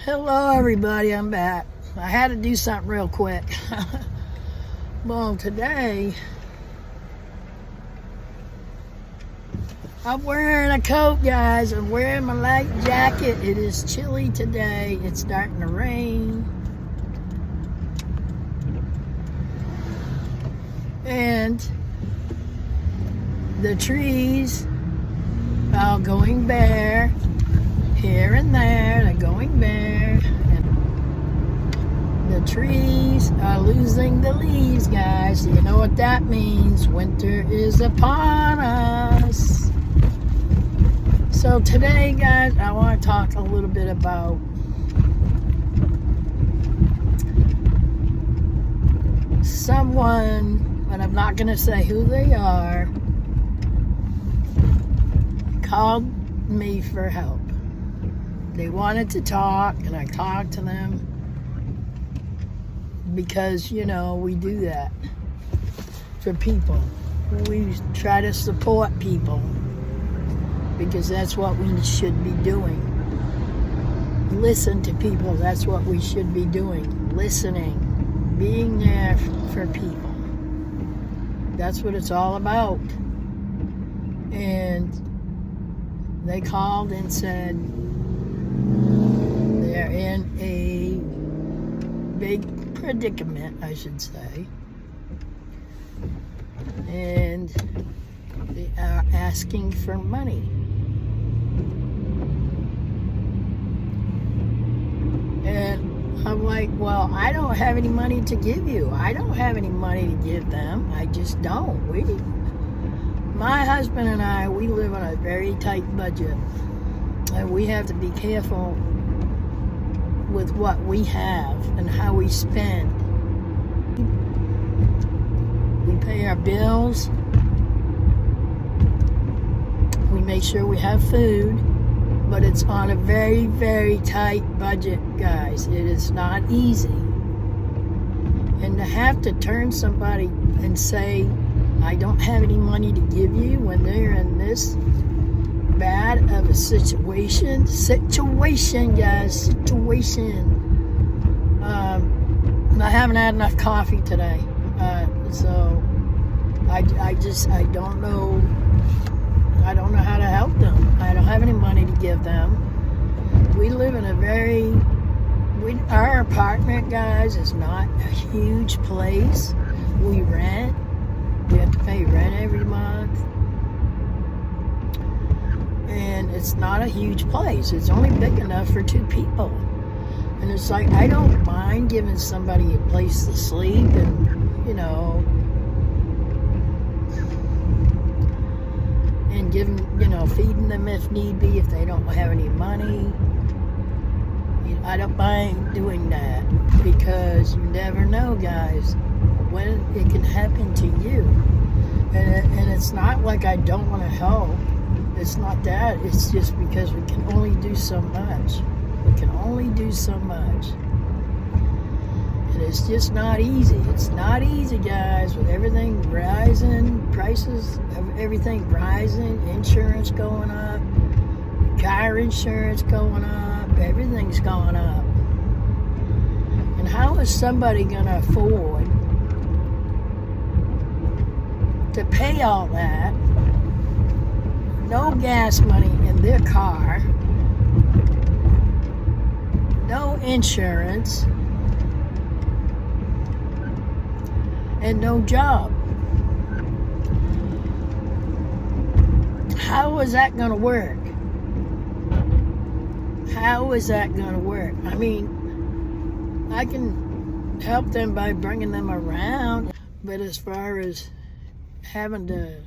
Hello everybody, I'm back. I had to do something real quick. Well, today I'm wearing a coat, guys. I'm wearing my light jacket. It is chilly today. It's starting to rain. And the trees are going bare. Here and there, they're going bare. And the trees are losing the leaves, guys. You know what that means. Winter is upon us. So today, guys, I want to talk a little bit about someone, but I'm not going to say who they are, called me for help. They wanted to talk, and I talked to them because, you know, we do that for people. We try to support people because that's what we should be doing. Listen to people, that's what we should be doing. Listening, being there for people. That's what it's all about. And they called and said, they're in a big predicament, I should say, and they are asking for money. And I'm like, well, I don't have any money to give you. I don't have any money to give them. I just don't. My husband and I, we live on a very tight budget. And we have to be careful with what we have and how we spend. We pay our bills. We make sure we have food. But it's on a very, very tight budget, guys. It is not easy. And to have to turn somebody and say, I don't have any money to give you when they're in this bad of a situation, guys, I haven't had enough coffee today, so I don't know how to help them. I don't have any money to give them. We live in our apartment, guys, is not a huge place. We rent. We have to pay rent every month. And it's not a huge place. It's only big enough for 2 people. And it's like, I don't mind giving somebody a place to sleep and, you know, and giving, you know, feeding them if need be, if they don't have any money. I don't mind doing that because you never know, guys, when it can happen to you. And it's not like I don't want to help. It's not that. It's just because we can only do so much. We can only do so much. And it's just not easy. It's not easy, guys, with everything rising, prices of everything rising, insurance going up, car insurance going up, everything's going up. And how is somebody going to afford to pay all that? No gas money in their car, no insurance, and no job. How is that going to work? How is that going to work? I mean, I can help them by bringing them around, but as far as having to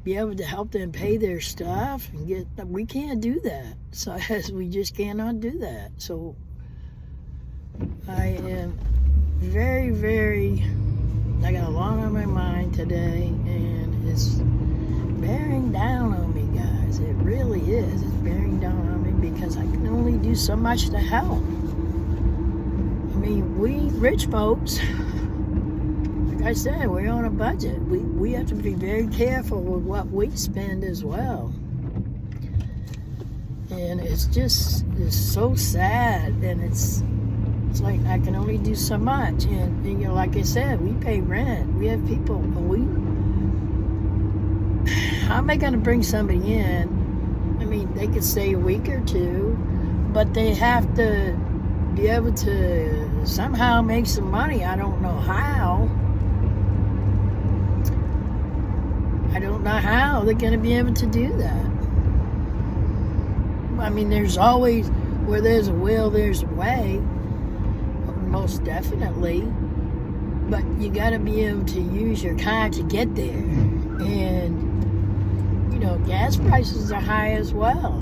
be able to help them pay their stuff and we can't do that. So we just cannot do that. So I am very, very, I got a lot on my mind today, and it's bearing down on me, guys. It really is. It's bearing down on me because I can only do so much to help. I mean, we rich folks, like I said, we're on a budget. We have to be very careful with what we spend as well. And it's so sad, and it's like I can only do so much. And you know, like I said, we pay rent. We have people. How am I going to bring somebody in? I mean, they could stay a week or two, but they have to be able to somehow make some money. I don't know how. I don't know how they're going to be able to do that. I mean, there's always, where there's a will, there's a way. Most definitely. But you got to be able to use your car to get there. And, you know, gas prices are high as well.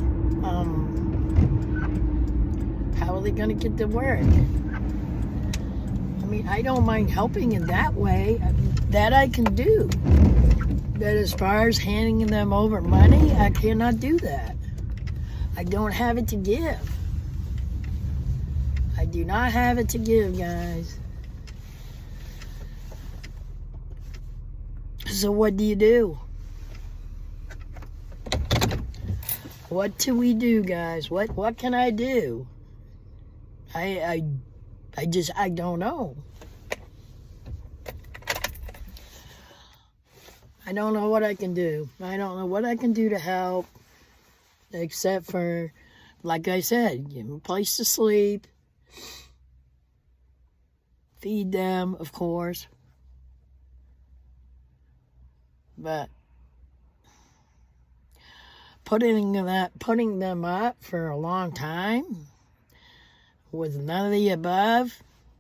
How are they going to get to work? I mean, I don't mind helping in that way. That I can do. But as far as handing them over money, I cannot do that. I don't have it to give. I do not have it to give, guys. So what do you do? What do we do, guys? What can I do? I don't know. I don't know what I can do. I don't know what I can do to help, except for, like I said, give them a place to sleep, feed them, of course. But putting them up for a long time with none of the above,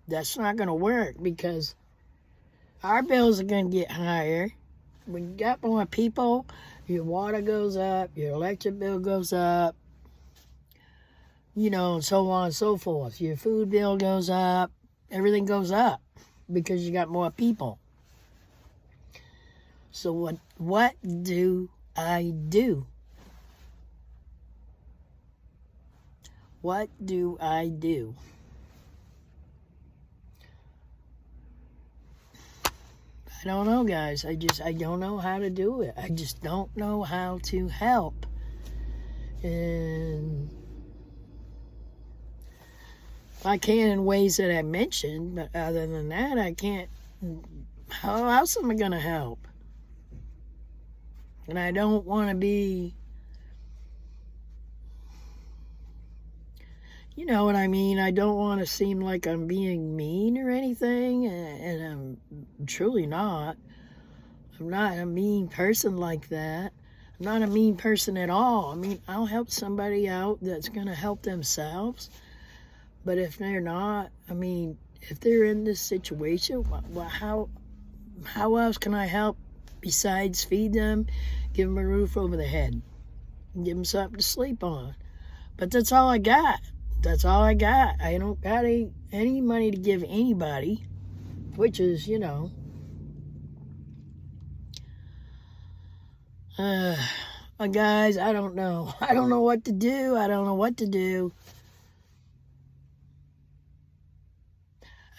that's not going to work, because our bills are going to get higher. When you got more people, your water goes up, your electric bill goes up, you know, and so on and so forth. Your food bill goes up, everything goes up because you got more people. So what do I do? What do I do? I don't know, guys. I don't know how to do it. I just don't know how to help. And I can in ways that I mentioned, but other than that, I can't. How else am I going to help? And I don't want to be, you know what I mean? I don't want to seem like I'm being mean or anything, and I'm truly not. I'm not a mean person like that. I'm not a mean person at all. I mean, I'll help somebody out that's going to help themselves. But if they're not, I mean, if they're in this situation, well, how else can I help besides feed them, give them a roof over their head, give them something to sleep on? But that's all I got. That's all I got. I don't got any money to give anybody, which is, you know. Guys, I don't know. I don't know what to do. I don't know what to do.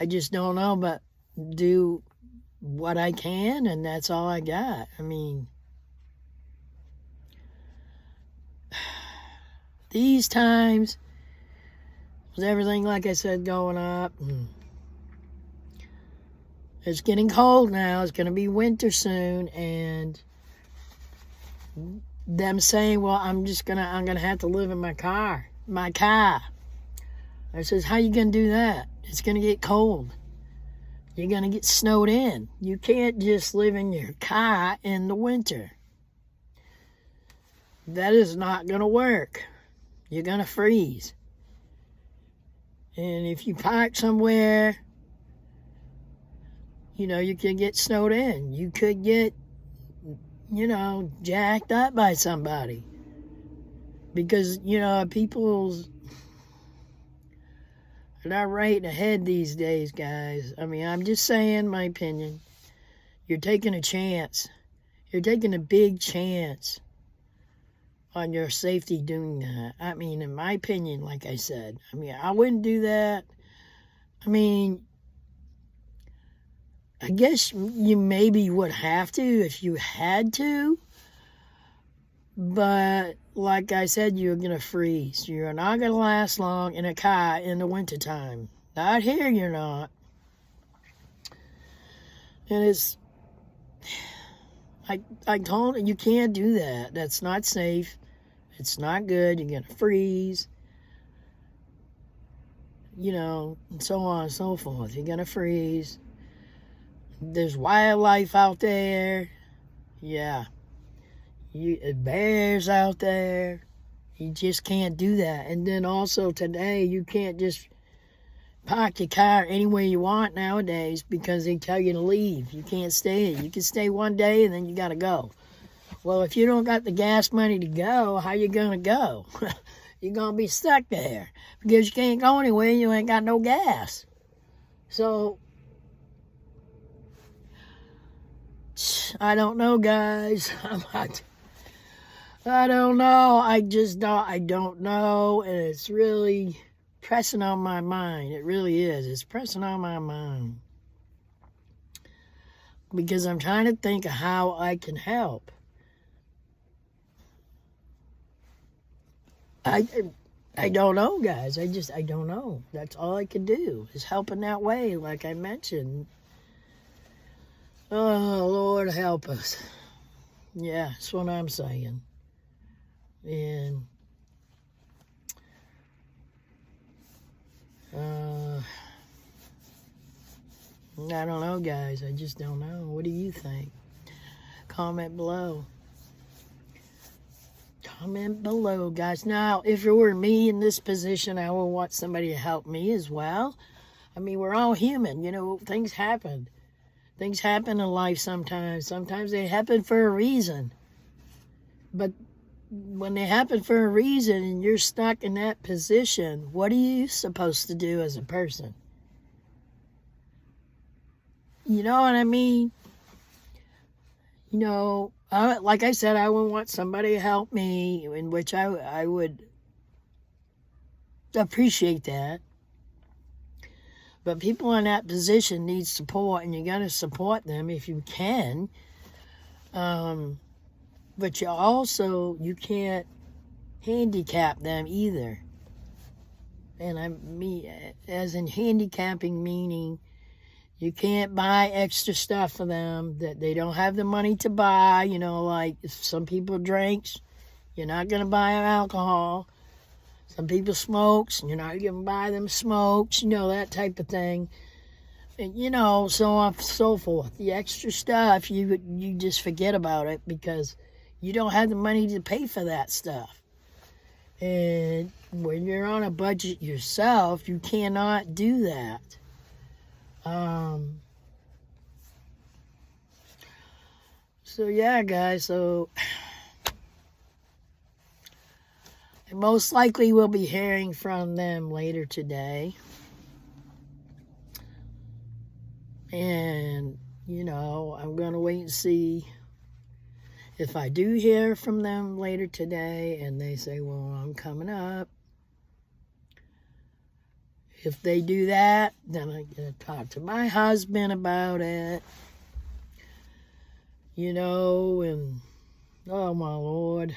I just don't know, but do what I can, and that's all I got. I mean, these times, with everything, like I said, going up, it's getting cold now. It's going to be winter soon, and them saying, well, I'm going to have to live in my car. I says, how you going to do that? It's going to get cold. You're going to get snowed in. You can't just live in your car in the winter. That is not going to work. You're going to freeze. And if you park somewhere, you know, you could get snowed in. You could get, you know, jacked up by somebody. Because, you know, people's are not right ahead these days, guys. I mean, I'm just saying my opinion. You're taking a chance. You're taking a big chance on your safety doing that. I mean, in my opinion, like I said, I mean, I wouldn't do that. I mean, I guess you maybe would have to if you had to, But like I said, you're going to freeze. You're not going to last long in a car in the wintertime. Not here, you're not. And it's, I told you can't do that. That's not safe. It's not good. You're going to freeze. You know, and so on and so forth. You're going to freeze. There's wildlife out there. Yeah. Bears out there. You just can't do that. And then also today, you can't just park your car anywhere you want nowadays because they tell you to leave. You can't stay. You can stay one day and then you got to go. Well, if you don't got the gas money to go, how you going to go? You're going to be stuck there because you can't go anywhere. You ain't got no gas. So, I don't know, guys. I don't know. I don't know. And it's really pressing on my mind. It really is. It's pressing on my mind. Because I'm trying to think of how I can help. I don't know, guys. I don't know. That's all I can do is help in that way, like I mentioned. Oh, Lord, help us. Yeah, that's what I'm saying. And I don't know, guys. I just don't know. What do you think? Comment below. Comment below, guys. Now, if it were me in this position, I would want somebody to help me as well. I mean, we're all human. You know, things happen. Things happen in life sometimes. Sometimes they happen for a reason. But when they happen for a reason and you're stuck in that position, what are you supposed to do as a person? You know what I mean? You know, like I said, I would want somebody to help me, in which I would appreciate that. But people in that position need support, and you got to support them if you can. But you can't handicap them either. And as in handicapping, meaning you can't buy extra stuff for them that they don't have the money to buy. You know, like if some people drinks, you're not going to buy them alcohol. Some people smokes, and you're not going to buy them smokes. You know, that type of thing. And, you know, so on and so forth. The extra stuff, you just forget about it because you don't have the money to pay for that stuff. And when you're on a budget yourself, you cannot do that. So yeah, guys, so I most likely will be hearing from them later today. And, you know, I'm going to wait and see if I do hear from them later today and they say, well, I'm coming up. If they do that, then I'm going to talk to my husband about it. You know, and oh my Lord.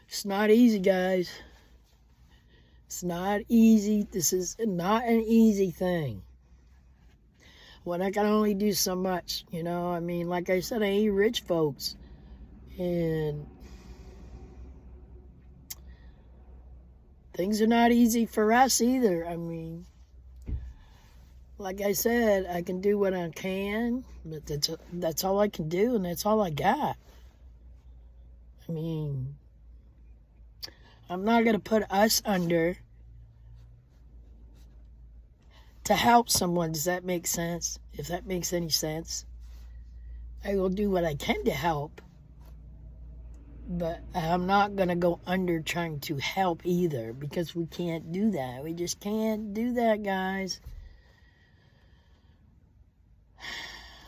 It's not easy, guys. It's not easy. This is not an easy thing. When I can only do so much, you know. I mean, like I said, I ain't rich folks. And things are not easy for us either. I mean, like I said, I can do what I can, but that's all I can do, and that's all I got. I mean, I'm not going to put us under to help someone. Does that make sense? If that makes any sense. I will do what I can to help, but I'm not going to go under trying to help either, because we can't do that. We just can't do that, guys.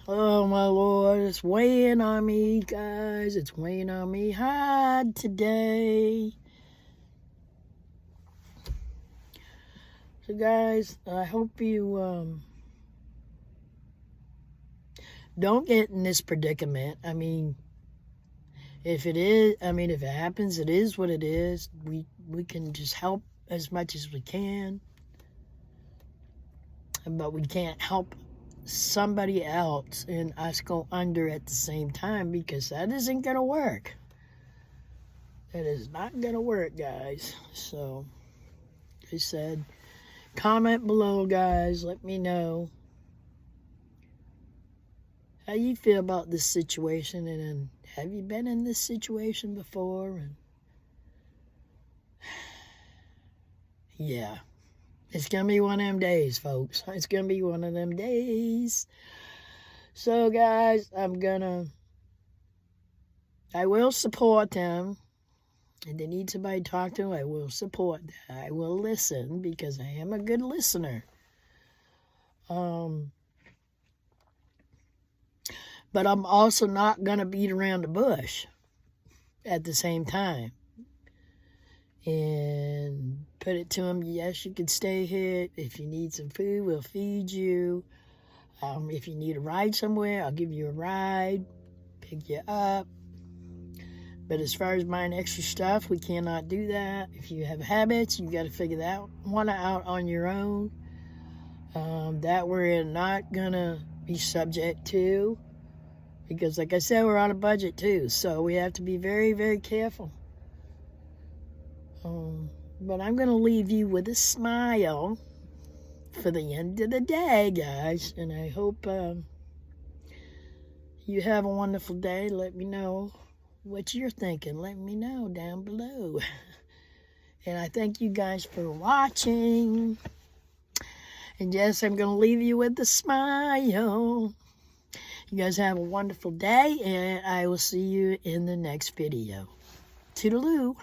Oh, my Lord, it's weighing on me, guys. It's weighing on me hard today. So, guys, I hope you don't get in this predicament. I mean, If it is, I mean, if it happens, it is what it is. We can just help as much as we can, but we can't help somebody else and us go under at the same time, because that isn't going to work. That is not going to work, guys. So, like I said, comment below, guys. Let me know how you feel about this situation, and have you been in this situation before? And yeah, it's gonna be one of them days, folks. It's gonna be one of them days. So, guys, I will support them. And they need somebody to talk to, I will support that. I will listen, because I am a good listener. But I'm also not going to beat around the bush at the same time. And put it to them, yes, you can stay here. If you need some food, we'll feed you. If you need a ride somewhere, I'll give you a ride, pick you up. But as far as buying extra stuff, we cannot do that. If you have habits, you got to figure that one out on your own. That we're not going to be subject to. Because like I said, we're on a budget too. So we have to be very, very careful. But I'm going to leave you with a smile for the end of the day, guys. And I hope you have a wonderful day. Let me know what you're thinking. Let me know down below. And I thank you guys for watching. And yes, I'm going to leave you with a smile. You guys have a wonderful day, and I will see you in the next video. Toodaloo.